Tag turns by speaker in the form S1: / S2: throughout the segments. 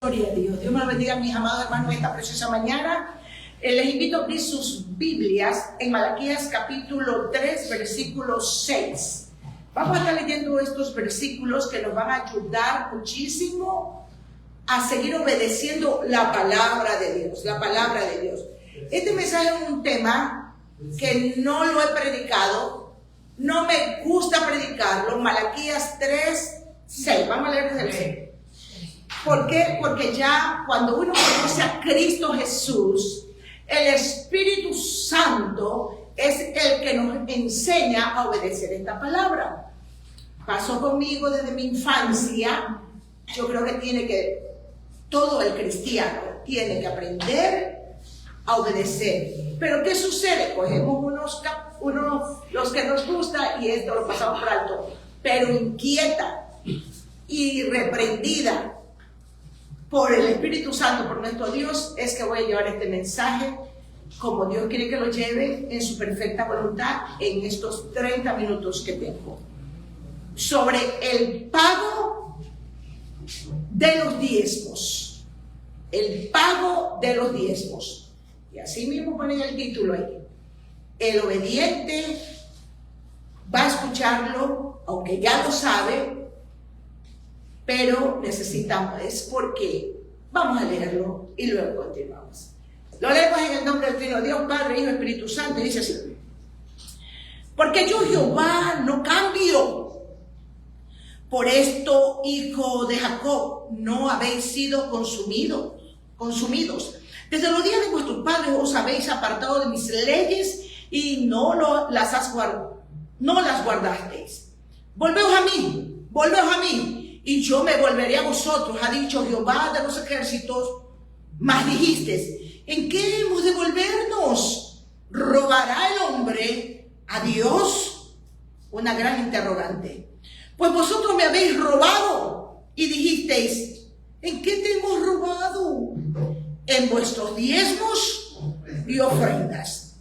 S1: Gloria a Dios. Dios me lo bendiga, mis amados hermanos, esta preciosa mañana. Les invito a abrir sus Biblias en Malaquías capítulo 3, versículo 6. Vamos a estar leyendo estos versículos que nos van a ayudar muchísimo a seguir obedeciendo la palabra de Dios. La palabra de Dios. Este mensaje es un tema que no lo he predicado, no me gusta predicarlo. Malaquías 3, 6. Vamos a leer desde el 6. ¿Por qué? Porque ya cuando uno conoce a Cristo Jesús, el Espíritu Santo es el que nos enseña a obedecer esta palabra. Pasó conmigo desde mi infancia. Yo creo que todo el cristiano tiene que aprender a obedecer. Pero ¿qué sucede? Cogemos los que nos gusta y esto lo pasamos por alto. Pero inquieta y reprendida por el Espíritu Santo, por nuestro Dios, es que voy a llevar este mensaje como Dios quiere que lo lleve en su perfecta voluntad en estos 30 minutos que tengo. Sobre el pago de los diezmos. El pago de los diezmos. Y así mismo ponen el título ahí. El obediente va a escucharlo, aunque ya lo sabe, pero necesitamos, es porque vamos a leerlo y luego continuamos. Lo leemos en el nombre del Trino Dios, Padre, Hijo, Espíritu Santo, y dice así: porque yo, Jehová, no cambio. Por esto, hijo de Jacob, no habéis sido consumidos. Desde los días de vuestros padres os habéis apartado de mis leyes y no las guardasteis. Volveos a mí. Y yo me volveré a vosotros, ha dicho Jehová de los ejércitos. Mas dijisteis: ¿en qué hemos de volvernos? ¿Robará el hombre a Dios? Una gran interrogante. Pues vosotros me habéis robado. Y dijisteis: ¿en qué te hemos robado? En vuestros diezmos y ofrendas.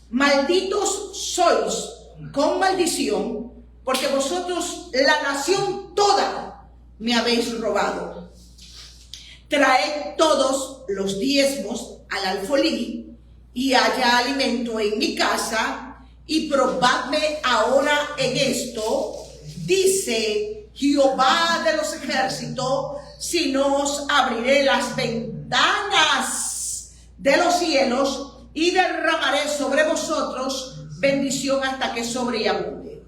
S1: Malditos sois con maldición, porque vosotros, la nación toda, me habéis robado. Traed todos los diezmos al alfolí, y haya alimento en mi casa, y probadme ahora en esto, dice Jehová de los ejércitos, si no os abriré las ventanas de los cielos y derramaré sobre vosotros bendición hasta que sobreabunde.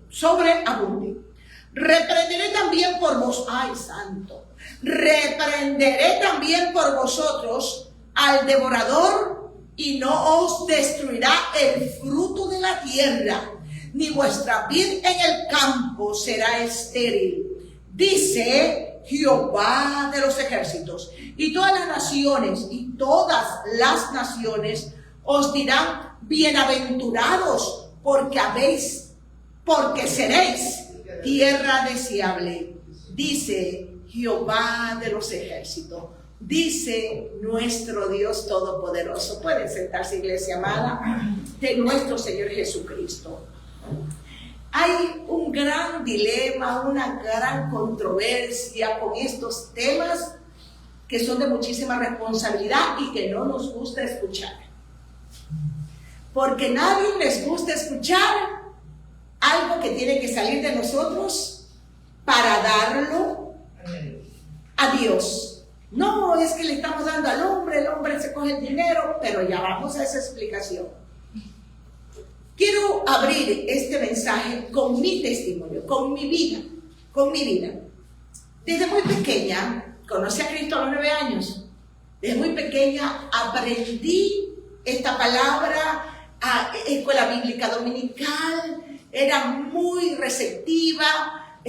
S1: Reprenderé también por vos, ay santo, reprenderé también por vosotros al devorador, y no os destruirá el fruto de la tierra, ni vuestra vid en el campo será estéril, dice Jehová de los ejércitos. Y todas las naciones os dirán: bienaventurados, porque seréis tierra deseable, dice Jehová de los ejércitos, dice nuestro Dios todopoderoso. Pueden sentarse, iglesia amada de nuestro Señor Jesucristo. Hay un gran dilema, una gran controversia con estos temas que son de muchísima responsabilidad y que no nos gusta escuchar, porque nadie les gusta escuchar algo que tiene que salir de nosotros para darlo a Dios. No es que le estamos dando al hombre, el hombre se coge el dinero, pero ya vamos a esa explicación. Quiero abrir este mensaje con mi testimonio, con mi vida. Desde muy pequeña, conocí a Cristo a los 9 años. Desde muy pequeña aprendí esta palabra a escuela bíblica dominical. Era muy receptiva,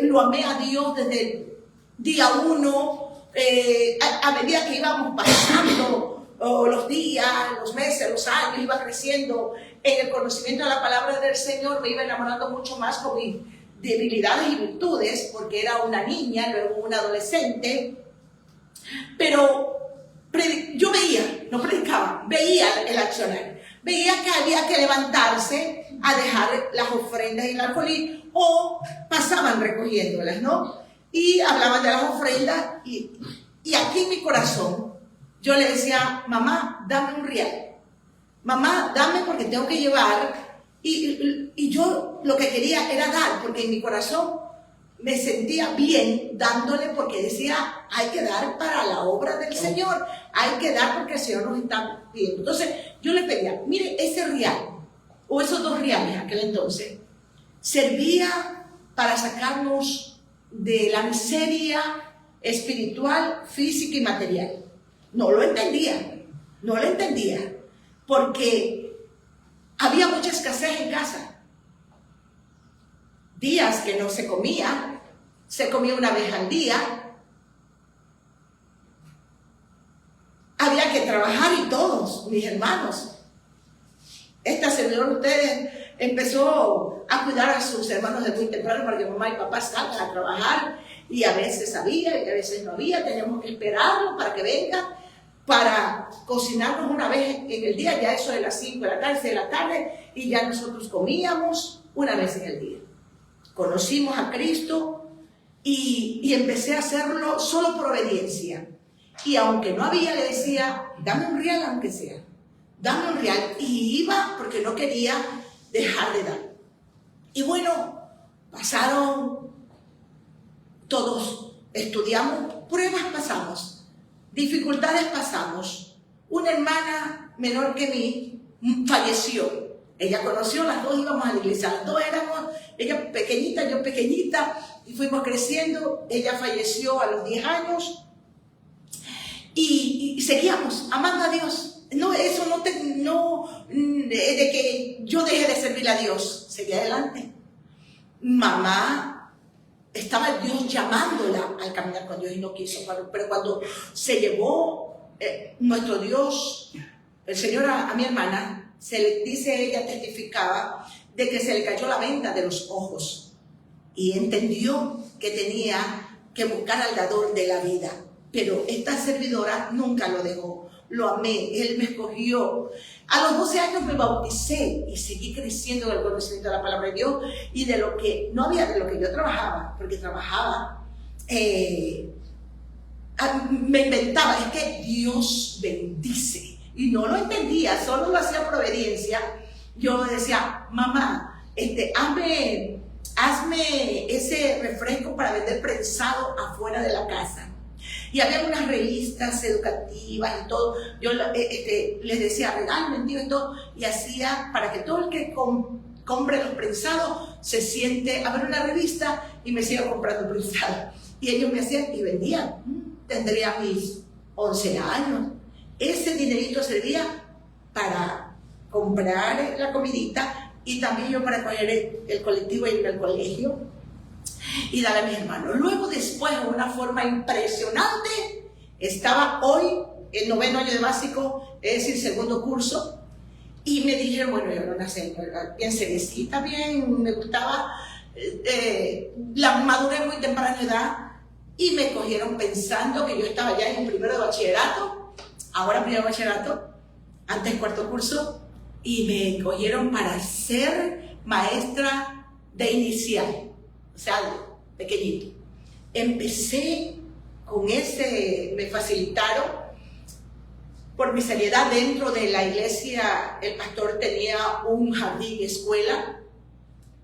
S1: lo amé a Dios desde el día 1, a medida que íbamos pasando los días, los meses, los años, iba creciendo en el conocimiento de la palabra del Señor, me iba enamorando mucho más con mis debilidades y virtudes, porque era una niña, luego una adolescente, pero yo veía, no predicaba, veía el accionar. Veía que había que levantarse a dejar las ofrendas en el alfolí, o pasaban recogiéndolas, ¿no? Y hablaban de las ofrendas, y Y aquí en mi corazón, yo le decía, mamá, dame un real. Mamá, dame porque tengo que llevar. Y yo lo que quería era dar, porque en mi corazón me sentía bien dándole, porque decía, hay que dar para la obra del Señor. Hay que dar porque el Señor nos está pidiendo. Entonces, yo le pedía, mire, ese real, o esos 2 reales aquel entonces, servía para sacarnos de la miseria espiritual, física y material. No lo entendía, porque había mucha escasez en casa. Días que no se comía una vez al día. Había que trabajar y todos, mis hermanos. Esta servidora de ustedes empezó a cuidar a sus hermanos desde muy temprano porque mamá y papá salgan a trabajar y a veces había y a veces no había. Teníamos que esperarlo para que venga, para cocinarnos una vez en el día, ya eso de las 5 de la tarde, 6 de la tarde, y ya nosotros comíamos una vez en el día. Conocimos a Cristo y empecé a hacerlo solo por obediencia. Y aunque no había, le decía, dame un real aunque sea, dame un real. Y iba porque no quería dejar de dar. Y bueno, pasaron todos, estudiamos, pruebas pasamos, dificultades pasamos. Una hermana menor que mí falleció. Ella conoció, las dos íbamos a la iglesia, las dos éramos, ella pequeñita, yo pequeñita, y fuimos creciendo. Ella falleció a los 10 años y seguíamos amando a Dios. No, eso no de que yo deje de servir a Dios, seguí adelante. Mamá, estaba Dios llamándola al caminar con Dios y no quiso, pero cuando se llevó nuestro Dios, el Señor a mi hermana, se le dice, ella testificaba de que se le cayó la venda de los ojos y entendió que tenía que buscar al dador de la vida. Pero esta servidora nunca lo dejó, lo amé, él me escogió. A los 12 años me bauticé y seguí creciendo en el conocimiento de la palabra de Dios y de lo que no había, de lo que yo trabajaba, porque trabajaba, me inventaba, es que Dios bendice. Y no lo entendía, solo lo hacía por obediencia. Yo decía, mamá, hazme ese refresco para vender prensado afuera de la casa. Y había unas revistas educativas y todo. Yo les decía, regálame, tío, y todo. Y hacía para que todo el que compre los prensados se siente a ver una revista y me siga comprando prensado. Y ellos me hacían y vendían. Tendría mis 11 años. Ese dinerito servía para comprar la comidita y también yo para coger el colectivo y ir al colegio y darle a mis hermanos. Luego después, de una forma impresionante, estaba hoy en 9º año de básico, es decir, 2º curso, y me dijeron, bueno, yo era una señora bien seriecita, bien, me gustaba, la madurez muy temprana edad, y me cogieron pensando que yo estaba ya en 1º de bachillerato, ahora 1º de bachillerato, antes 4º curso, y me cogieron para ser maestra de inicial, o sea, pequeñito. Empecé con me facilitaron por mi seriedad dentro de la iglesia. El pastor tenía un jardín escuela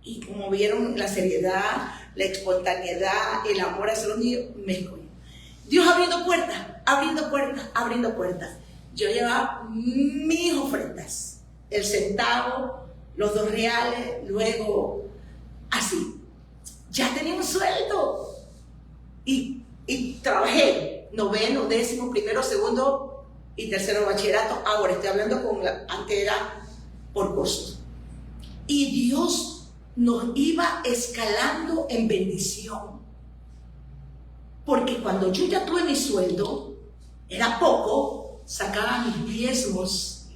S1: y como vieron la seriedad, la espontaneidad, el amor hacia los niños, me escogió. Dios abriendo puertas, abriendo puertas, abriendo puertas. Yo llevaba mis ofrendas, el centavo, los 2 reales, luego así. Ya tenía un sueldo y trabajé 9º, 10º, 1º, 2º y 3º bachillerato. Ahora estoy hablando antes era por cursos. Y Dios nos iba escalando en bendición. Porque cuando yo ya tuve mi sueldo, era poco, sacaba mis diezmos.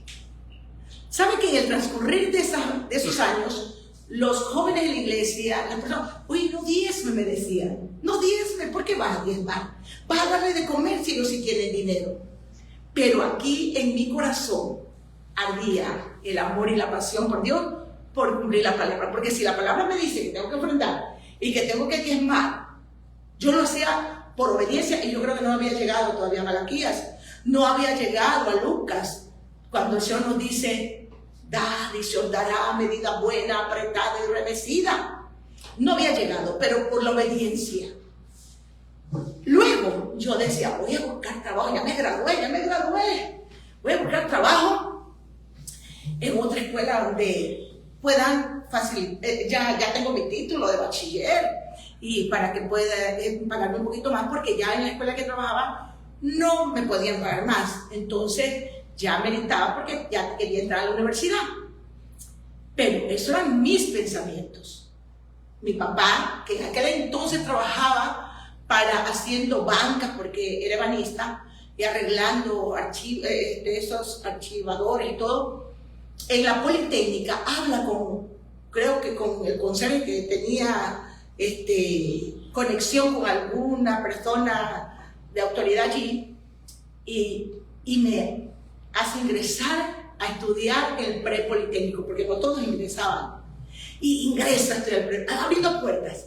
S1: ¿Sabe que en el transcurrir de esos años, los jóvenes de la iglesia, las personas, oye, no diezme, me decían, no diezme, ¿por qué vas a diezmar? Vas a darle de comer si tienen dinero. Pero aquí en mi corazón ardía el amor y la pasión por Dios, por cumplir la palabra. Porque si la palabra me dice que tengo que ofrendar y que tengo que diezmar, yo lo hacía por obediencia, y yo creo que no había llegado todavía a Malaquías, no había llegado a Lucas, cuando el Señor nos dice, dad y se os dará medida buena, apretada y remecida. No había llegado, pero por la obediencia. Luego yo decía, voy a buscar trabajo, ya me gradué, voy a buscar trabajo en otra escuela donde puedan facilitar, ya tengo mi título de bachiller, y para que pueda pagarme un poquito más, porque ya en la escuela que trabajaba no me podían pagar más, entonces ya meritaba porque ya quería entrar a la universidad. Pero esos eran mis pensamientos. Mi papá, que en aquel entonces trabajaba haciendo bancas, porque era ebanista, y arreglando esos archivadores y todo, en la Politécnica habla creo que con el conserje que tenía conexión con alguna persona de autoridad allí, y me hace ingresar a estudiar el prepolitécnico, porque no todos ingresaban, y ingresa a estudiar el abriendo puertas,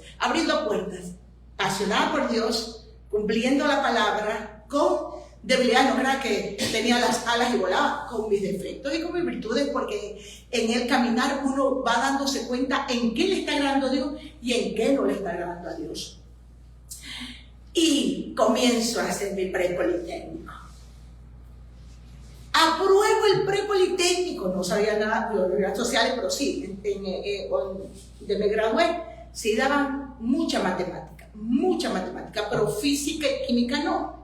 S1: apasionada por Dios, cumpliendo la palabra, con debilidad, no era que tenía las alas y volaba, con mis defectos y con mis virtudes, porque en el caminar uno va dándose cuenta en qué le está agradando a Dios y en qué no le está agradando a Dios. Y comienzo a hacer mi prepolitécnico. Apruebo el prepolitécnico, no sabía nada de universidades sociales, pero sí, donde me gradué, sí daban mucha matemática, pero física y química no.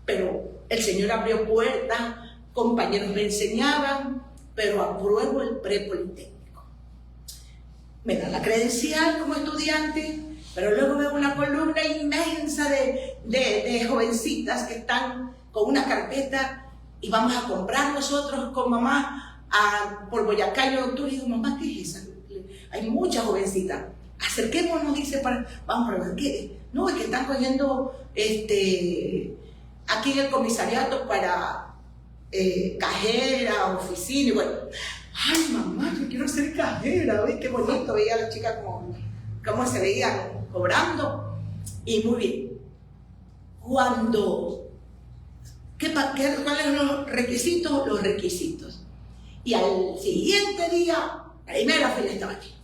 S1: Pero el Señor abrió puertas, compañeros me enseñaban, pero apruebo el prepolitécnico. Me dan la credencial como estudiante, pero luego veo una columna inmensa de jovencitas que están con una carpeta, y vamos a comprar nosotros con mamá por Boyacá y Octubre. Y digo, mamá, ¿qué es eso? Hay muchas jovencitas. Acerquémonos, dice, vamos a ver qué. No, es que están cogiendo aquí en el comisariato para cajera, oficina, y bueno, ay mamá, yo quiero ser cajera, ¿ves? Qué bonito, veía a la chica cómo se veían cobrando, y muy bien. ¿Cuáles son los requisitos? Los requisitos. Y al siguiente día, primera fila estaba aquí.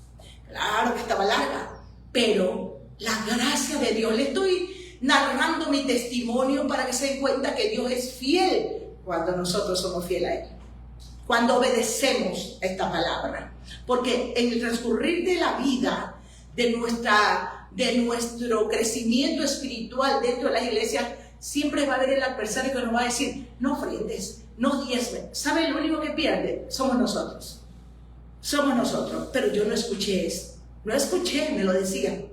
S1: Claro que estaba larga, pero la gracia de Dios, le estoy narrando mi testimonio para que se den cuenta que Dios es fiel cuando nosotros somos fieles a Él, cuando obedecemos esta palabra, porque en el transcurrir de la vida, de nuestro crecimiento espiritual dentro de la iglesia, siempre va a haber el adversario que nos va a decir, no ofrendes, no diezmes. ¿Sabe? Lo único que pierde somos nosotros, pero yo no escuché eso, me lo decían.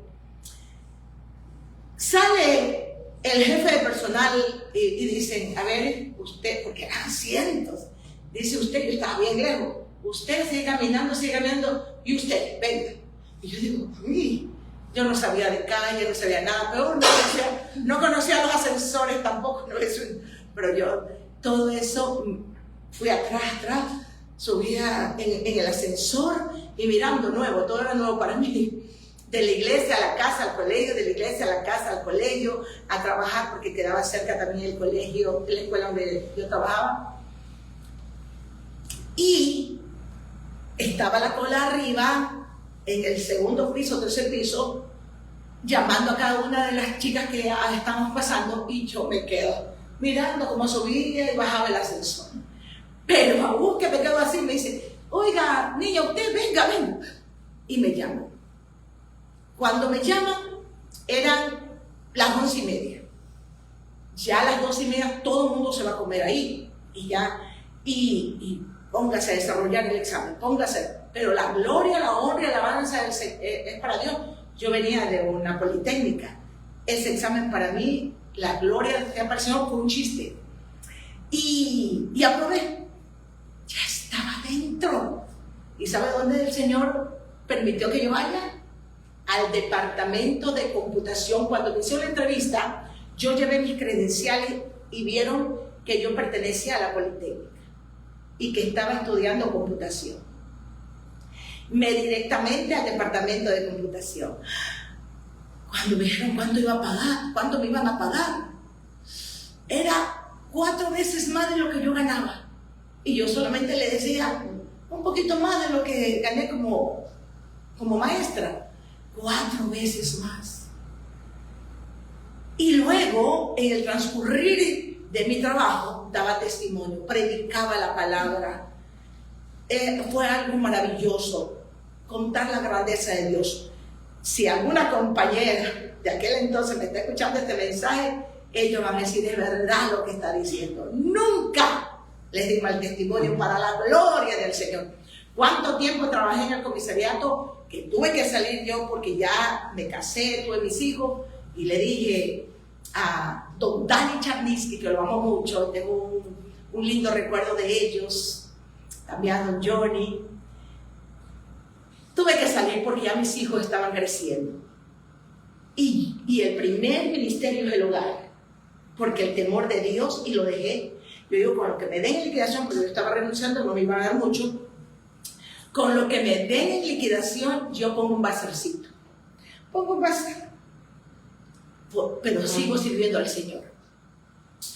S1: Sale el jefe de personal y dicen, a ver, usted, porque eran cientos, dice usted, yo estaba bien lejos, usted sigue caminando, y usted, venga. Y yo digo, uy, yo no sabía de calle, no sabía nada, peor, no conocía los ascensores tampoco, pero yo, todo eso, fui atrás, subía en el ascensor y mirando todo era nuevo para mí. De la iglesia a la casa al colegio, de la iglesia a la casa al colegio, a trabajar, porque quedaba cerca también el colegio, la escuela donde yo trabajaba. Y estaba la cola arriba, en el segundo piso, tercer piso, llamando a cada una de las chicas que estábamos pasando, y yo me quedo mirando cómo subía y bajaba el ascensor. Pero aún que me quedo así, me dice, oiga, niña, usted venga. Y me llaman. Cuando me llaman, eran las 11:30. Ya a las 12:30 todo el mundo se va a comer ahí. Y póngase a desarrollar el examen, Pero la gloria, la honra y la alabanza es para Dios. Yo venía de una politécnica. Ese examen para mí, la gloria que apareció fue un chiste. Y aprobé. Ya estaba dentro. ¿Y sabe dónde el Señor permitió que yo vaya? Al departamento de computación. Cuando me hicieron la entrevista, yo llevé mis credenciales y vieron que yo pertenecía a la Politécnica y que estaba estudiando computación. Me directamente al departamento de computación. Cuando me dijeron cuánto iba a pagar, cuánto me iban a pagar, era 4 veces más de lo que yo ganaba. Y yo solamente le decía un poquito más de lo que gané como maestra. 4 veces más. Y luego, en el transcurrir de mi trabajo, daba testimonio, predicaba la palabra. Fue algo maravilloso, contar la grandeza de Dios. Si alguna compañera de aquel entonces me está escuchando este mensaje, ellos van a decir, es verdad lo que está diciendo. Nunca les di mal testimonio, para la gloria del Señor. ¿Cuánto tiempo trabajé en el comisariato? Que tuve que salir yo porque ya me casé, tuve mis hijos, y le dije a don Dani Charnisky, que lo amo mucho, tengo un lindo recuerdo de ellos, también a don Johnny. Tuve que salir porque ya mis hijos estaban creciendo. Y el primer ministerio es el hogar, porque el temor de Dios, y lo dejé. Yo digo, con lo que me den en liquidación, porque yo estaba renunciando, no me iban a dar mucho. Con lo que me den en liquidación, yo pongo un bazarcito. Pongo un bazar. Pero sigo sirviendo al Señor.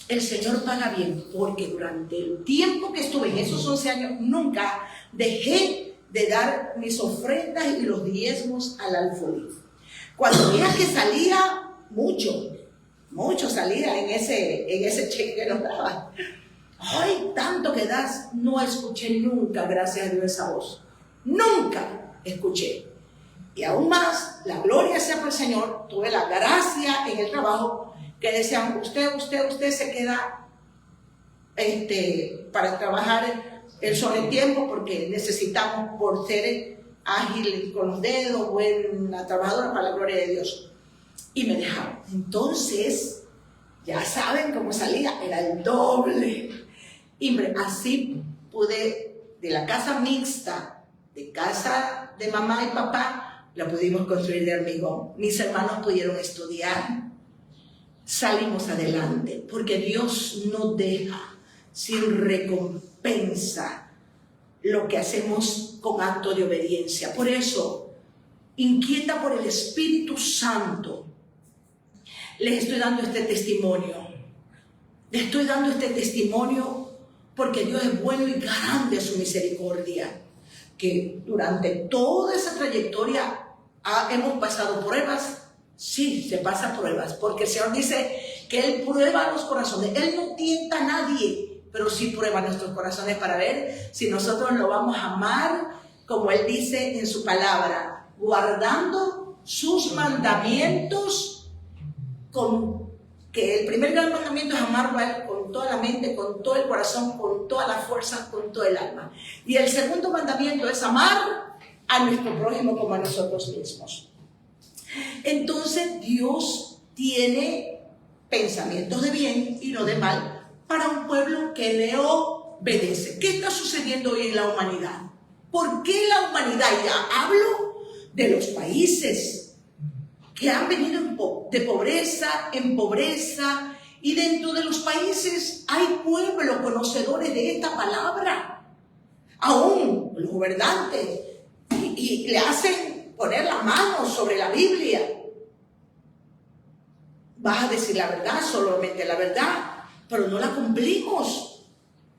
S1: El Señor paga bien, porque durante el tiempo que estuve en esos 11 años, nunca dejé de dar mis ofrendas y los diezmos al alfolí. Cuando veía que salía mucho salía en ese cheque que nos daban. Ay, tanto que das. No escuché nunca, gracias a Dios, esa voz. Nunca escuché. Y aún más, la gloria sea por el Señor. Tuve la gracia en el trabajo que decían, usted se queda para trabajar el sobretiempo, porque necesitamos, por ser ágil con los dedos, buena trabajadora, para la gloria de Dios. Y me dejaron. Entonces, ya saben cómo salía, era el doble. Y así pude, de la casa mixta, de casa de mamá y papá, la pudimos construir de hormigón. Mis hermanos pudieron estudiar, salimos adelante, porque Dios no deja sin recompensa lo que hacemos con acto de obediencia. Por eso, inquieta por el Espíritu Santo, les estoy dando este testimonio. Les estoy dando este testimonio porque Dios es bueno y grande su misericordia. Que durante toda esa trayectoria hemos pasado pruebas. Sí, se pasan pruebas, porque el Señor dice que Él prueba los corazones. Él no tienta a nadie, pero sí prueba nuestros corazones para ver si nosotros lo vamos a amar, como Él dice en su palabra, guardando sus mandamientos. Que el primer gran mandamiento es amarlo a Él con toda la mente, con todo el corazón, con toda la fuerza, con todo el alma. Y el segundo mandamiento es amar a nuestro prójimo como a nosotros mismos. Entonces Dios tiene pensamientos de bien y no de mal para un pueblo que le obedece. ¿Qué está sucediendo hoy en la humanidad? ¿Por qué la humanidad? Ya hablo de los países que han venido de pobreza en pobreza, y dentro de los países hay pueblos conocedores de esta palabra, aún los gobernantes, y le hacen poner la mano sobre la Biblia. Vas a decir la verdad, solamente la verdad, pero no la cumplimos.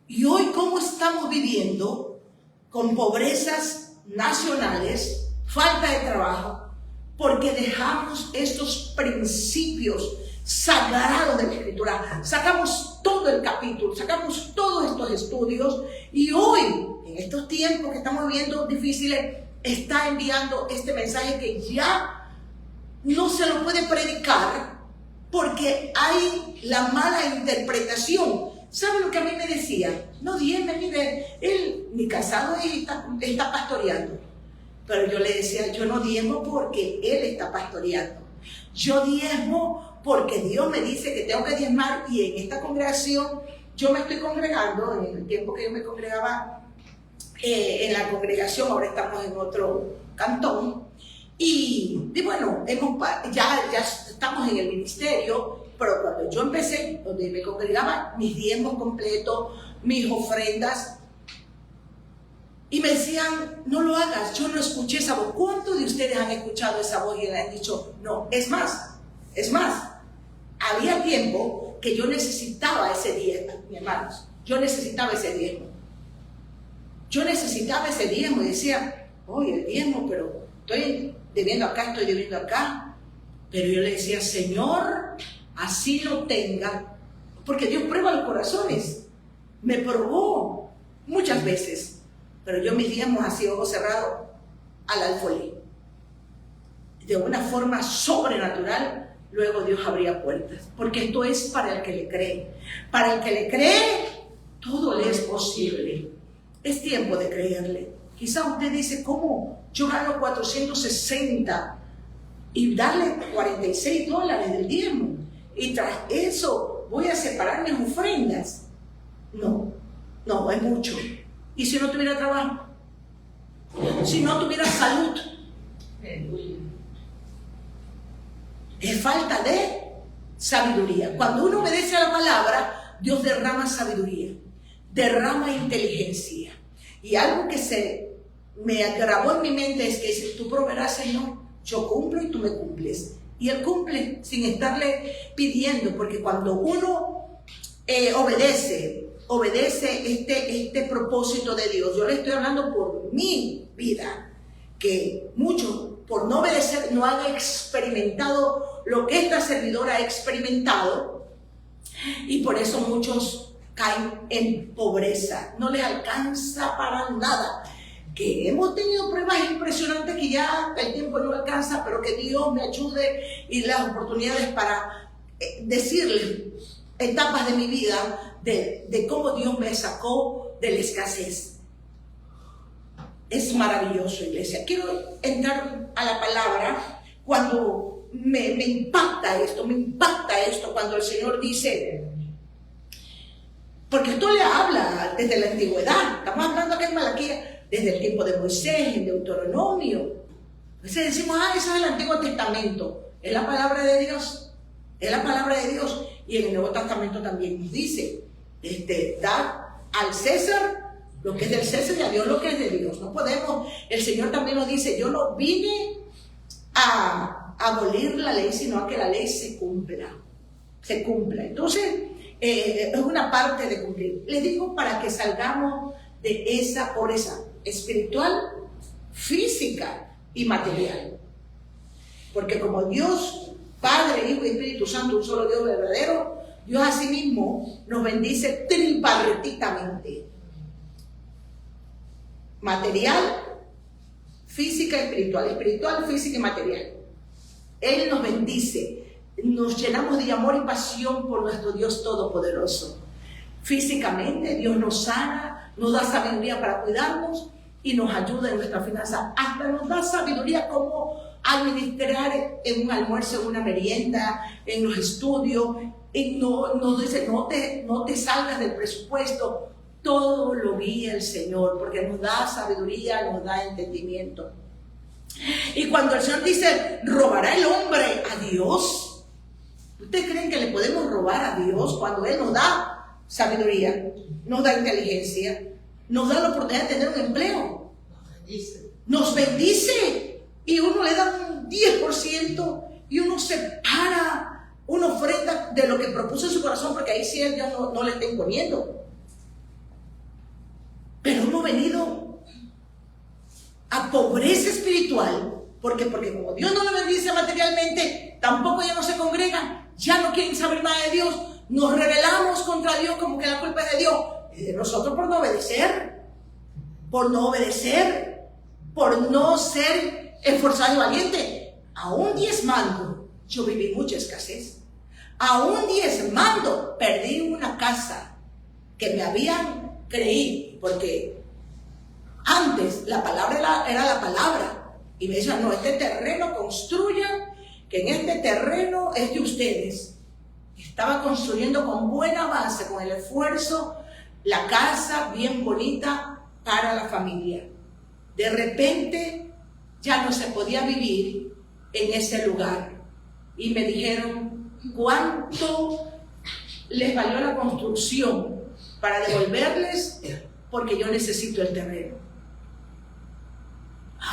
S1: Y hoy, ¿cómo estamos viviendo? Con pobrezas nacionales, falta de trabajo, porque dejamos estos principios sagrados de la Escritura. Sacamos todo el capítulo, sacamos todos estos estudios, y hoy, en estos tiempos que estamos viviendo difíciles, está enviando este mensaje que ya no se lo puede predicar porque hay la mala interpretación. ¿Sabe lo que a mí me decía? No, diezme, mire, él ni casado está pastoreando. Pero yo le decía, yo no diezmo porque él está pastoreando. Yo diezmo porque Dios me dice que tengo que diezmar, y en esta congregación yo me estoy congregando, en el tiempo que yo me congregaba en la congregación, ahora estamos en otro cantón, y bueno, ya estamos en el ministerio, pero cuando yo empecé, donde me congregaba, mis diezmos completos, mis ofrendas, Y me decían, no lo hagas, yo no escuché esa voz. ¿Cuántos de ustedes han escuchado esa voz y le han dicho, no? Es más, había tiempo que yo necesitaba ese diezmo, mis hermanos. Yo necesitaba ese diezmo. Y decía, oye, el diezmo, pero estoy debiendo acá. Pero yo le decía, Señor, así lo tenga, porque Dios prueba los corazones. Me probó muchas veces, pero yo mis diezmos así, ojos cerrados, al alfolí. De una forma sobrenatural, luego Dios abría puertas, porque esto es para el que le cree. Para el que le cree, todo le es posible. Es tiempo de creerle. Quizá usted dice, ¿cómo yo gano 460 y darle $46 del diezmo? Y tras eso voy a separar mis ofrendas. No, es mucho. ¿Y si no tuviera trabajo? Si no tuviera salud. Es falta de sabiduría. Cuando uno obedece a la palabra, Dios derrama sabiduría, derrama inteligencia. Y algo que se me grabó en mi mente es que dice, tú proveerás, Señor, yo cumplo y tú me cumples. Y Él cumple sin estarle pidiendo, porque cuando uno obedece este propósito de Dios, yo le estoy hablando por mi vida, que muchos por no obedecer no han experimentado lo que esta servidora ha experimentado, y por eso muchos caen en pobreza, no les alcanza para nada. Que hemos tenido pruebas impresionantes que ya el tiempo no alcanza, pero que Dios me ayude y las oportunidades para decirles etapas de mi vida de cómo Dios me sacó de la escasez. Es maravilloso, iglesia. Quiero entrar a la palabra cuando me impacta esto cuando el Señor dice, porque esto le habla desde la antigüedad, estamos hablando acá en Malaquías, desde el tiempo de Moisés, en Deuteronomio. Entonces decimos, eso es el Antiguo Testamento, es la palabra de Dios, y en el Nuevo Testamento también nos dice, dar al César lo que es del César y a Dios lo que es de Dios. No podemos, el Señor también nos dice, yo no vine a abolir la ley, sino a que la ley se cumpla. Entonces, es una parte de cumplir. Les digo para que salgamos de esa pobreza espiritual, física y material. Porque como Dios, Padre, Hijo y Espíritu Santo, un solo Dios verdadero, Dios asimismo nos bendice tripartitamente. Material, física y espiritual, física y material. Él nos bendice, nos llenamos de amor y pasión por nuestro Dios Todopoderoso. Físicamente, Dios nos sana, nos da sabiduría para cuidarnos y nos ayuda en nuestra finanza. Hasta nos da sabiduría cómo administrar en un almuerzo, en una merienda, en los estudios. Y nos dice, no te salgas del presupuesto. Todo lo guía el Señor, porque nos da sabiduría, nos da entendimiento. Y cuando el Señor dice, ¿robará el hombre a Dios? ¿Ustedes creen que le podemos robar a Dios cuando Él nos da sabiduría, nos da inteligencia, nos da la oportunidad de tener un empleo? Nos bendice y uno le da un 10% y uno separa una ofrenda de lo que propuso en su corazón, porque ahí sí Él ya no le está imponiendo. Pero hemos venido a pobreza espiritual, porque como Dios no lo bendice materialmente, tampoco ya no se congregan, ya no quieren saber nada de Dios, nos rebelamos contra Dios como que la culpa es de Dios, y de nosotros por no obedecer, por no ser esforzado y valiente. Aún diezmando, yo viví mucha escasez. Aún diezmando, perdí una casa que me habían creído, porque antes la palabra era la palabra, y me decían, no, este terreno construyan, que en este terreno es de ustedes. Estaba construyendo con buena base, con el esfuerzo, la casa bien bonita para la familia. De repente ya no se podía vivir en ese lugar, y me dijeron, ¿cuánto les valió la construcción para devolverles? Porque yo necesito el terreno.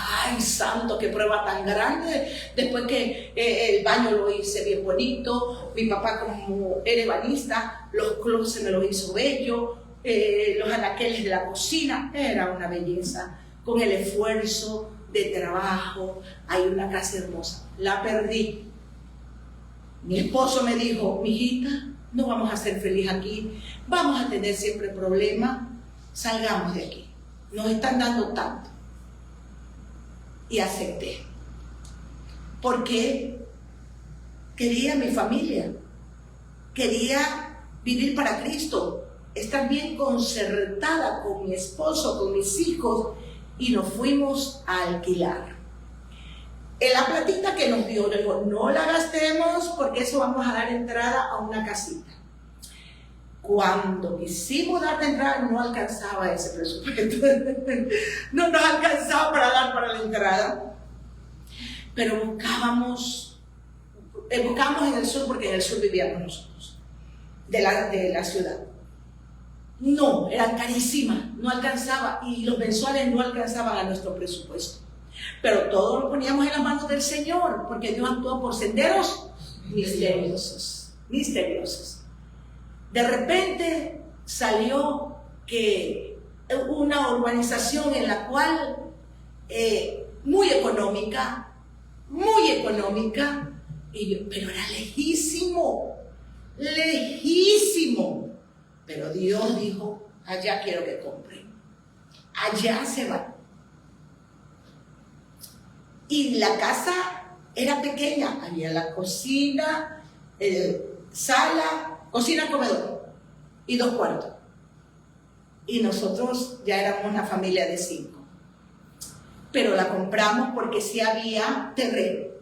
S1: ay, santo, qué prueba tan grande. Después que el baño lo hice bien bonito, mi papá como era ebanista, los closets me los hizo bello, los anaqueles de la cocina, era una belleza. Con el esfuerzo de trabajo, hay una casa hermosa. La perdí. Mi esposo me dijo, mijita, no vamos a ser felices aquí, vamos a tener siempre problemas, salgamos de aquí. Nos están dando tanto. Y acepté. Porque quería mi familia, quería vivir para Cristo, estar bien concertada con mi esposo, con mis hijos, y nos fuimos a alquilar. En la platita que nos dio, le digo, no la gastemos porque eso vamos a dar entrada a una casita. Cuando quisimos dar entrada no alcanzaba ese presupuesto, no nos alcanzaba para dar para la entrada, pero buscábamos en el sur, porque en el sur vivíamos nosotros, de la ciudad. No, eran carísimas, no alcanzaba, y los mensuales no alcanzaban a nuestro presupuesto. Pero todo lo poníamos en las manos del Señor, porque Dios actuó por senderos misteriosos. De repente salió que una urbanización en la cual muy económica, pero era lejísimo. Pero Dios dijo, allá quiero que compren, allá se van. Y la casa era pequeña, había la cocina, sala, cocina, comedor y 2 cuartos. Y nosotros ya éramos una familia de 5. Pero la compramos porque sí había terreno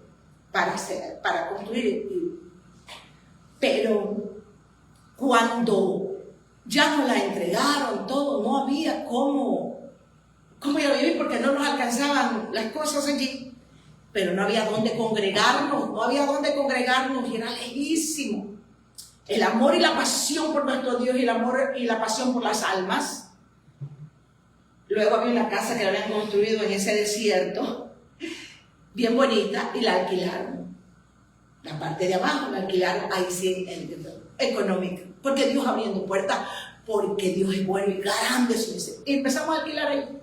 S1: para construir. Pero cuando ya nos la entregaron todo, no había cómo ir a vivir porque no nos alcanzaban las cosas allí. Pero no había dónde congregarnos, y era lejísimo. El amor y la pasión por nuestro Dios y el amor y la pasión por las almas. Luego había una casa que la habían construido en ese desierto, bien bonita, y la alquilaron. La parte de abajo la alquilaron, ahí sí, económica, porque Dios abriendo puertas, porque Dios es bueno y grande. Y empezamos a alquilar ahí,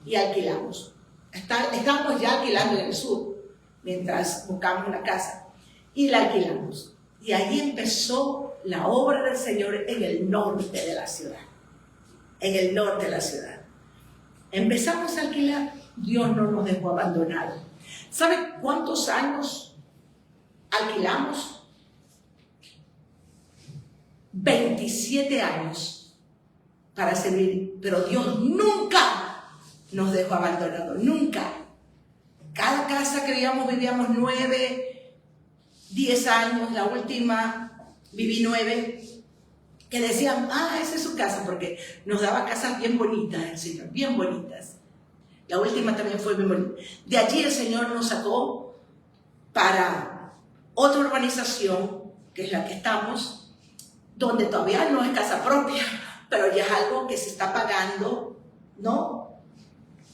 S1: y alquilamos. Estábamos ya alquilando en el sur, mientras buscamos una casa, y la alquilamos. Y ahí empezó la obra del Señor en el norte de la ciudad. Empezamos a alquilar, Dios no nos dejó abandonados. ¿Sabe cuántos años alquilamos? 27 años para servir, pero Dios nunca nos dejó abandonados, nunca. Cada casa que vivíamos 9, 10 años, la última viví 9, que decían, esa es su casa, porque nos daba casas bien bonitas el Señor, bien bonitas. La última también fue bien bonita. De allí el Señor nos sacó para otra urbanización, que es la que estamos, donde todavía no es casa propia, pero ya es algo que se está pagando, ¿no?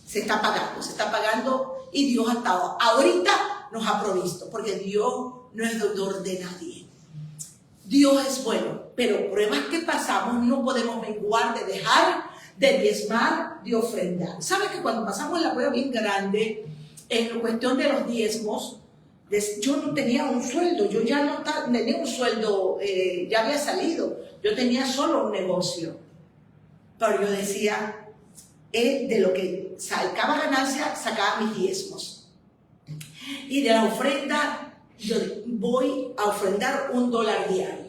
S1: Se está pagando, y Dios hasta ahorita nos ha provisto, porque Dios no es deudor de nadie. Dios es bueno, pero pruebas que pasamos no podemos menguar, de dejar, de diezmar, de ofrendar. ¿Sabes que cuando pasamos la prueba bien grande en cuestión de los diezmos, yo no tenía un sueldo, yo ya no tenía un sueldo, ya había salido, yo tenía solo un negocio, pero yo decía, de lo que sacaba ganancia, sacaba mis diezmos. Y de la ofrenda, yo voy a ofrendar $1 diario.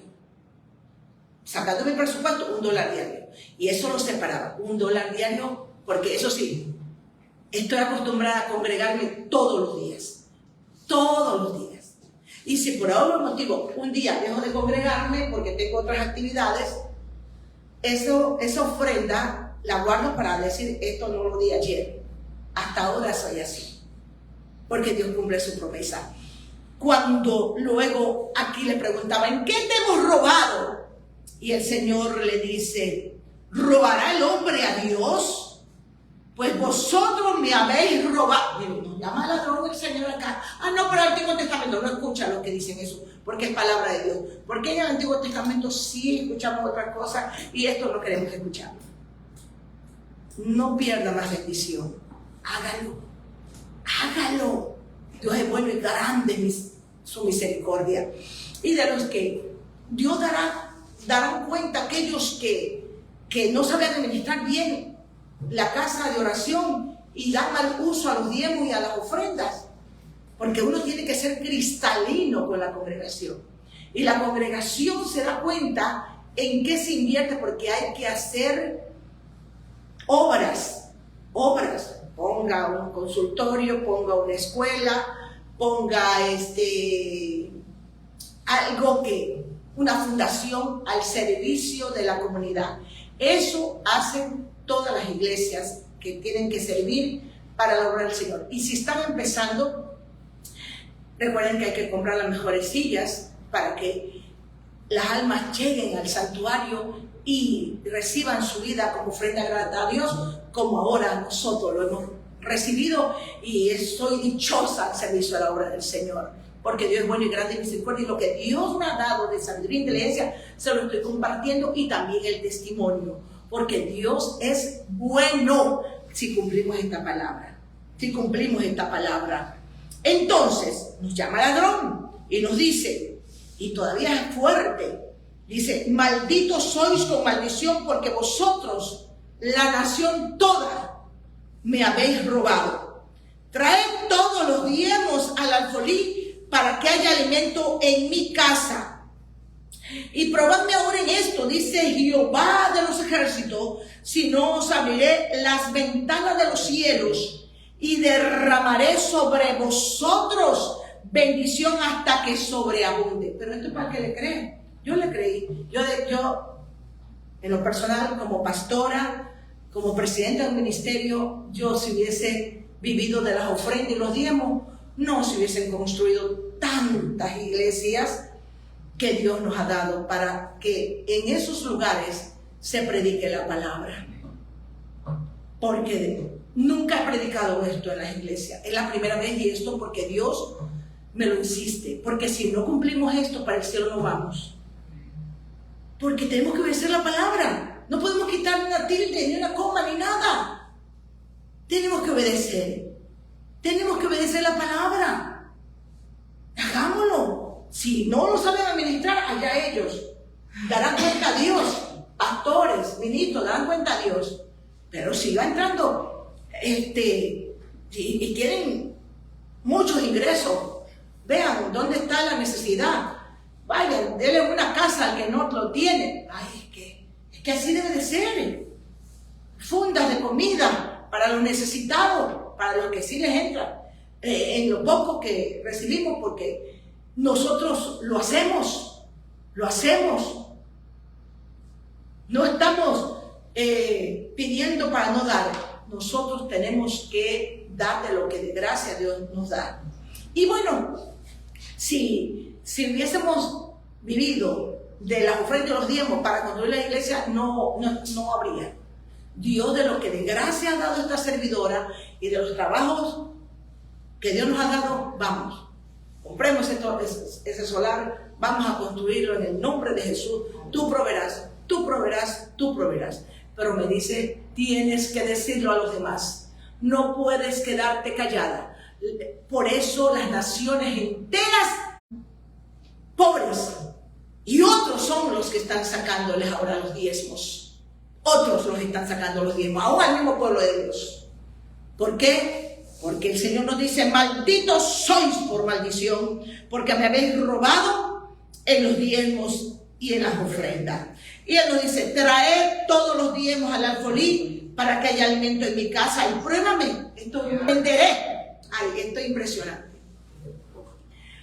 S1: Sacando mi presupuesto, $1 diario. Y eso lo separaba, $1 diario, porque eso sí, estoy acostumbrada a congregarme todos los días. Y si por algún motivo un día dejo de congregarme porque tengo otras actividades, esa ofrenda la guardo para decir, esto no lo di ayer, hasta ahora soy así, porque Dios cumple su promesa. Cuando luego aquí le preguntaba, ¿en qué te hemos robado? Y el Señor le dice, ¿robará el hombre a Dios? pues vosotros me habéis robado. Miren, nos llama ladrón el Señor acá. Ah, no, pero el Antiguo Testamento no escucha lo que dicen eso, porque es palabra de Dios. Porque en el Antiguo Testamento sí escuchamos otras cosas y esto no queremos escuchar. No pierda más bendición. Hágalo. Hágalo. Dios es bueno y grande su misericordia. Y de los que Dios darán cuenta aquellos que no saben administrar bien la casa de oración y dan mal uso a los diezmos y a las ofrendas. Porque uno tiene que ser cristalino con la congregación. Y la congregación se da cuenta en qué se invierte, porque hay que hacer obras. Ponga un consultorio, ponga una escuela, ponga una fundación al servicio de la comunidad. Eso hacen todas las iglesias que tienen que servir para la obra del Señor. Y si están empezando, recuerden que hay que comprar las mejores sillas para que las almas lleguen al santuario y reciban su vida como ofrenda grata a Dios, como ahora nosotros lo hemos recibido, y estoy dichosa al servicio de la obra del Señor, porque Dios es bueno y grande y misericordia, y lo que Dios me ha dado de sabiduría e inteligencia se lo estoy compartiendo, y también el testimonio, porque Dios es bueno si cumplimos esta palabra. Entonces nos llama ladrón y nos dice, y todavía es fuerte, dice: malditos sois con maldición, porque vosotros, la nación toda, me habéis robado. Traed todos los diezmos al alfolí para que haya alimento en mi casa. Y probadme ahora en esto, dice Jehová de los ejércitos, si no os abriré las ventanas de los cielos y derramaré sobre vosotros bendición hasta que sobreabunde. Pero esto es para que le creen. Yo le creí. Yo en lo personal, como pastora, como presidenta del ministerio, yo, si hubiese vivido de las ofrendas y los diezmos, no se hubiesen construido tantas iglesias que Dios nos ha dado para que en esos lugares se predique la palabra. Porque nunca he predicado esto en las iglesias. Es la primera vez, y esto porque Dios me lo insiste. Porque si no cumplimos esto, para el cielo no vamos. Porque tenemos que obedecer la palabra. No podemos quitar una tilde, ni una coma, ni nada. Tenemos que obedecer. Tenemos que obedecer la palabra. Hagámoslo. Si no lo saben administrar, allá ellos. Darán cuenta a Dios. Pastores, ministros, darán cuenta a Dios. Pero si va entrando y tienen muchos ingresos, vean dónde está la necesidad. Vayan, denle una casa al que no lo tiene. Ay, es que así debe de ser. Fundas de comida para los necesitados, para los que sí les entra. En lo poco que recibimos, porque nosotros lo hacemos. No estamos pidiendo para no dar. Nosotros tenemos que dar de lo que de gracia Dios nos da. Y bueno, si hubiésemos vivido de las ofrendas y los diezmos para construir la iglesia, no habría. Dios, de lo que de gracia ha dado esta servidora y de los trabajos que Dios nos ha dado, vamos, compremos ese solar, vamos a construirlo en el nombre de Jesús. Tú proveerás. Pero me dice, tienes que decirlo a los demás. No puedes quedarte callada. Por eso las naciones enteras pobres, y otros son los que están sacándoles ahora los diezmos. Otros los están sacando los diezmos, aún al mismo pueblo de Dios. ¿Por qué? Porque el Señor nos dice: malditos sois por maldición, porque me habéis robado en los diezmos y en las ofrendas. Y Él nos dice: traed todos los diezmos al alfolí para que haya alimento en mi casa. Y pruébame, esto venderé. Ay, esto es impresionante.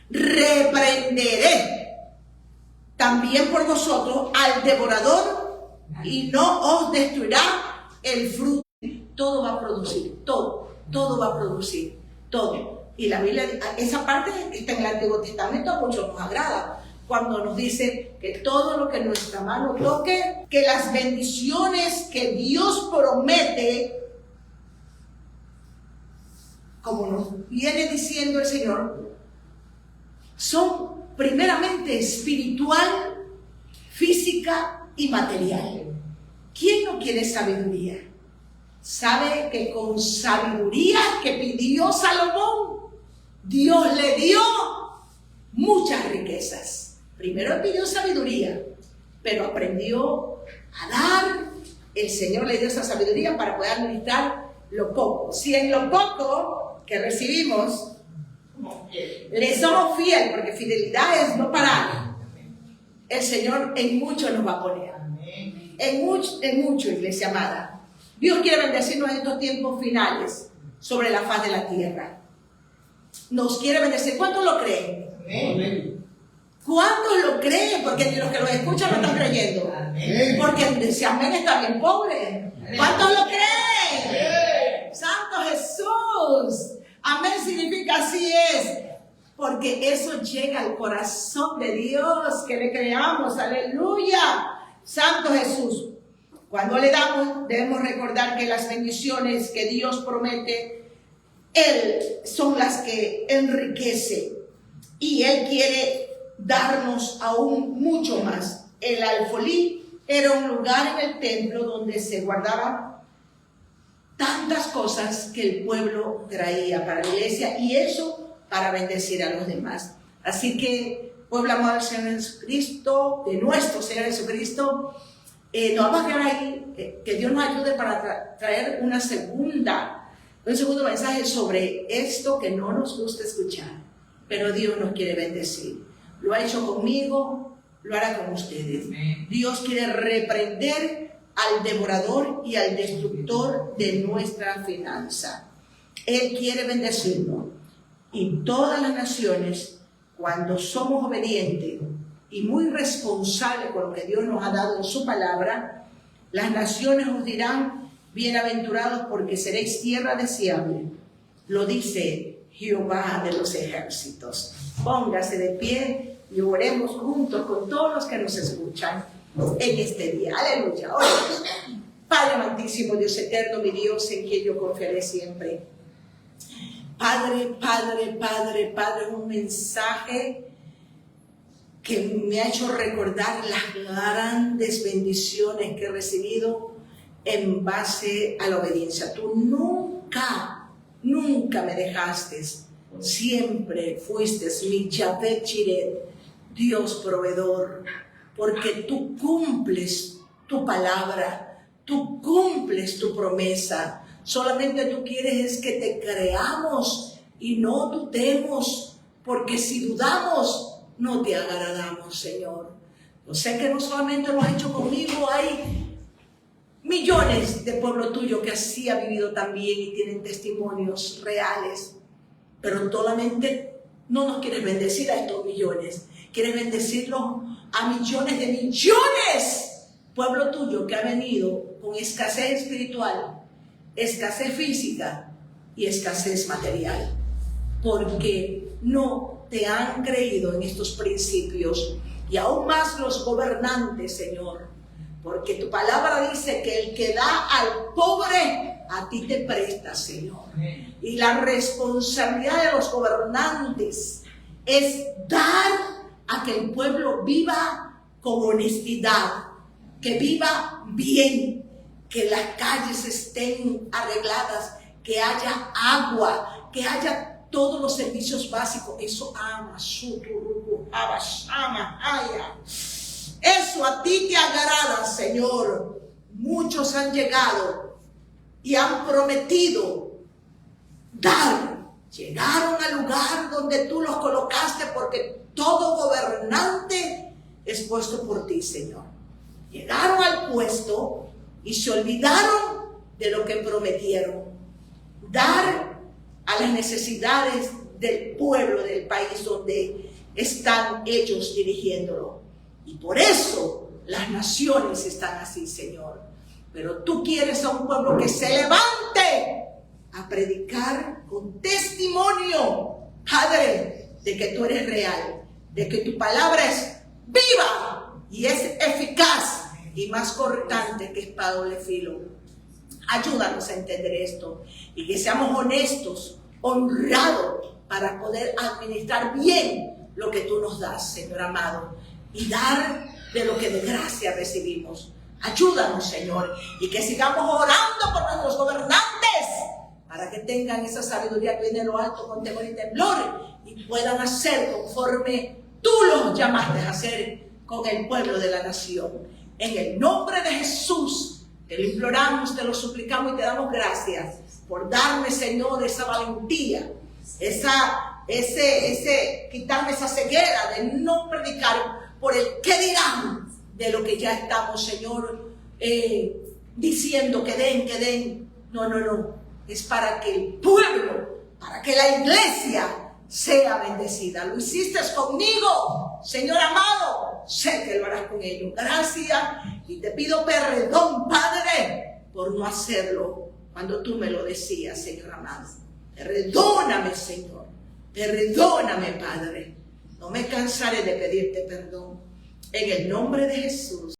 S1: Reprenderé también por vosotros al devorador, y no os destruirá el fruto. Todo va a producir, todo va a producir, todo. Y la Biblia, esa parte que está en el Antiguo Testamento, a muchos nos agrada, cuando nos dice que todo lo que nuestra mano toque, que las bendiciones que Dios promete como nos viene diciendo el Señor, son primeramente espiritual, física y material. ¿Quién no quiere sabiduría? Sabe que con sabiduría que pidió Salomón, Dios le dio muchas riquezas. Primero pidió sabiduría, pero aprendió a dar. El Señor le dio esa sabiduría para poder administrar lo poco. Si en lo poco que recibimos le somos fieles, porque fidelidad es no parar, el Señor en mucho nos va a poner. En mucho, iglesia amada. Dios quiere bendecirnos en estos tiempos finales sobre la faz de la tierra. Nos quiere bendecir. ¿Cuántos lo creen? Amén. ¿Cuántos lo creen? Porque ni los que lo escuchan lo están creyendo. Amén. Porque si amén está bien pobre. ¿Cuántos lo creen? Amén. Santo Jesús. Amén significa así es. Porque eso llega al corazón de Dios. Que le creamos. Aleluya. Santo Jesús. Cuando le damos, debemos recordar que las bendiciones que Dios promete, Él son las que enriquece. Y Él quiere darnos aún mucho más. El alfolí era un lugar en el templo donde se guardaban tantas cosas que el pueblo traía para la iglesia, y eso para bendecir a los demás. Así que, pueblo amado del Señor Jesucristo, de nuestro Señor Jesucristo, nos vamos a quedar ahí, que Dios nos ayude para traer un segundo mensaje sobre esto que no nos gusta escuchar, pero Dios nos quiere bendecir. Lo ha hecho conmigo, lo hará con ustedes. Dios quiere reprender al devorador y al destructor de nuestra finanza. Él quiere bendecirnos. Y todas las naciones, cuando somos obedientes y muy responsables con lo que Dios nos ha dado en su palabra, las naciones os dirán: bienaventurados, porque seréis tierra deseable. Lo dice Jehová de los ejércitos. Póngase de pie y oremos juntos con todos los que nos escuchan en este día. Aleluya. Oremos. Padre amantísimo, Dios eterno, mi Dios, en quien yo confiaré siempre. Padre, un mensaje que me ha hecho recordar las grandes bendiciones que he recibido en base a la obediencia. Tú nunca me dejaste. Siempre fuiste mi Yahvé Jireh, Dios proveedor, porque tú cumples tu palabra, tú cumples tu promesa. Solamente tú quieres es que te creamos y no dudemos, porque si dudamos, no te agradamos, Señor. Yo sé que no solamente lo has hecho conmigo, hay millones de pueblo tuyo que así ha vivido también y tienen testimonios reales, pero solamente no nos quieres bendecir a estos millones, quieres bendecirlos a millones de millones, pueblo tuyo que ha venido con escasez espiritual, escasez física y escasez material, porque no te han creído en estos principios. Y aún más los gobernantes, Señor, porque tu palabra dice que el que da al pobre a ti te presta, Señor. Y la responsabilidad de los gobernantes es dar a que el pueblo viva con honestidad, que viva bien, que las calles estén arregladas, que haya agua, que haya todos los servicios básicos. Eso eso a ti te agrada, Señor. Muchos han llegado y han prometido dar. Llegaron al lugar donde tú los colocaste, porque todo gobernante es puesto por ti, Señor. Llegaron al puesto y se olvidaron de lo que prometieron. Dar a las necesidades del pueblo, del país donde están ellos dirigiéndolo. Y por eso las naciones están así, Señor. Pero tú quieres a un pueblo que se levante a predicar con testimonio, Padre, de que tú eres real, de que tu palabra es viva y es eficaz y más cortante que espada de doble filo. Ayúdanos a entender esto y que seamos honestos honrado para poder administrar bien lo que tú nos das, Señor amado, y dar de lo que de gracia recibimos. Ayúdanos, Señor, y que sigamos orando por nuestros gobernantes para que tengan esa sabiduría que viene de lo alto con temor y temblor y puedan hacer conforme tú los llamaste a hacer con el pueblo de la nación. En el nombre de Jesús te lo imploramos, te lo suplicamos y te damos gracias por darme, Señor, esa valentía, quitarme esa ceguera de no predicar por el qué dirán de lo que ya estamos, Señor, diciendo que den. No. Es para que el pueblo, para que la iglesia sea bendecida. Lo hiciste conmigo, Señor amado. Sé que lo harás con ellos. Gracias. Y te pido perdón, Padre, por no hacerlo cuando tú me lo decías, Señor amado. Perdóname, Señor. Perdóname, Padre. No me cansaré de pedirte perdón. En el nombre de Jesús.